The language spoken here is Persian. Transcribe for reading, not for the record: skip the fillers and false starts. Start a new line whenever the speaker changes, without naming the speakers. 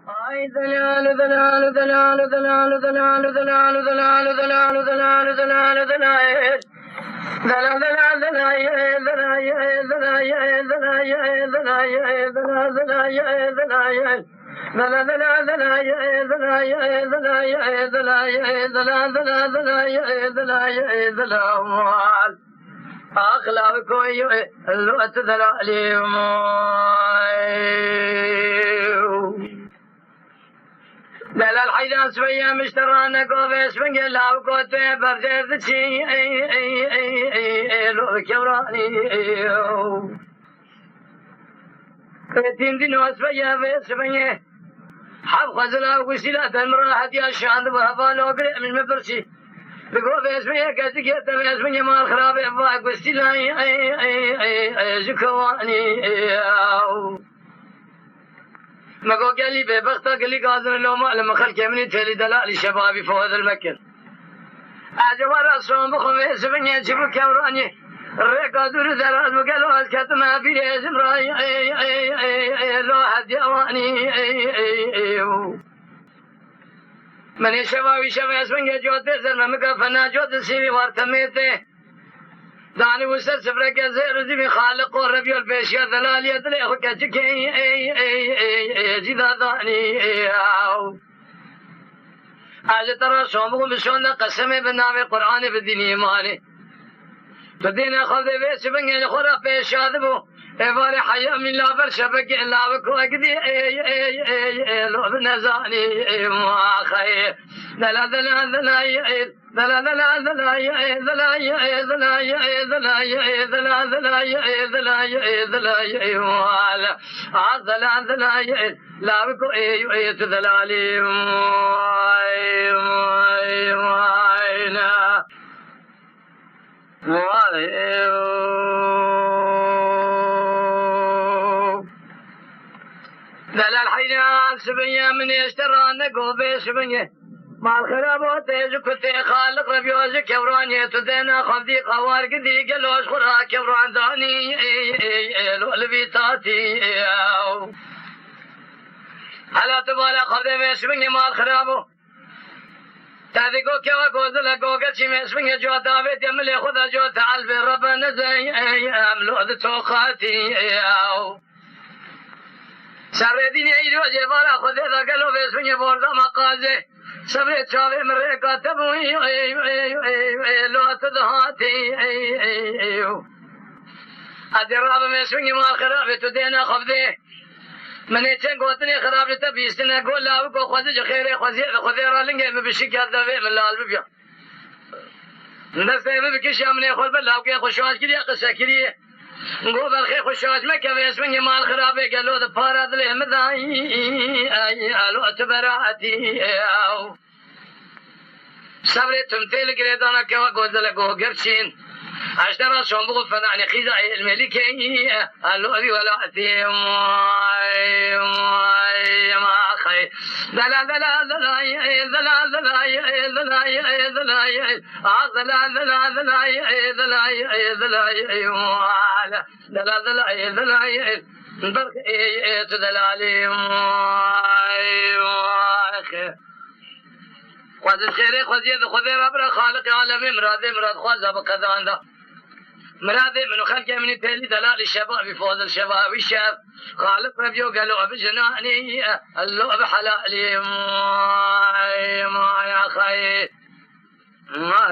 ay dalalu dalalu dalalu dalalu dalalu dalalu dalalu dalalu dalalu dalalu dalalu أخلاق كوي الوقت دلالي دلال حيدان سويا مشترانا قوفيس من قلاو قوتي برديد تشي لو كوراني كتين دي نواس بيا فيس بيا حب خزلا وقسيلا تنمراحة يا شاند بهفا لو قرئ من مبرشي بقول في اسمي كذي كذا في اسمي ما الخراب يفاق وستيلاي زكواني ما قال لي ببختة قال لي قادر لو ما لما خلك مني تلي دلال شبابي في هذا المكان أجوا راسهم بخم في اسمي يجيبوا كوراني رقادور ثلاث وقالوا الكتمة في اسم راي لو حد يواني من شبابي شباب اسمه جوته زلمه فنا جوته سيري وارتميته داني وسط سفره كزير زي خالق وربي البشير دلالي ادري اخو كجكي جدا داني اجل ترى شومو بشون قسمه بنام قران بدين ايماني بدين اخذ بيس بن خرا بشاد بو ايوار حيا من لا بر شبك لا بكو اكدي لو بنزاني ما خير دلا دلا دلا دلا دلا دلا دلا دلا دلا دلا دلا ولا دلا دلا لا بكو تدلالي دلال حينان سبنيا من يشتران قوبي سبنيا مع الخرابات كنت خالق ربيوز كوراني تدينا خفدي قوار قدي قلوش خرا كوران داني الوالبيتاتي هلا تبالا خفدي سبنيا مع الخرابو تادي کو کیا گوزل کو گچی میں اسمنگ جو دعوت عمل خدا جو تعال برب نزي املود توقاتي او سردين ايرو جبارا خدا دا گلو اسمنگ بردا مقازه سبے چاوے مرے کاتبوی لو تدهاتي ادراب میں اسمنگ ما خراب تو دینا خفدے من يتشن قوتني خراب لتبيستنا قول لا وكو خوزي خيري خوزي رالنجي مبشيك هذا في من الالب بيا نستيب بكش امني خول بلا وكي خوشواج كلي قصه كلي نقول بالخير خوشواج ما كان اسمني مال خراب قالوا ذا فارد له مداي الو تبراتي صبرت تمثيل قريدانا كوا قوزل كو غرشين اشترى شنبو فنعني خيزة الملكي قالوا أبي ولا أتي ما خي دلا دلا دلا دلا دلا دلا دلا دلا دلا دلا دلا برك تدلالي خذ الخير خذ رب خالق عالمي مراد خذ بقدان ده مراد من خلق من تالي دلال الشباب فوز الشباب الشاب خالق ربيو قالوا بجناني اللو بحلالي ما يا خير ما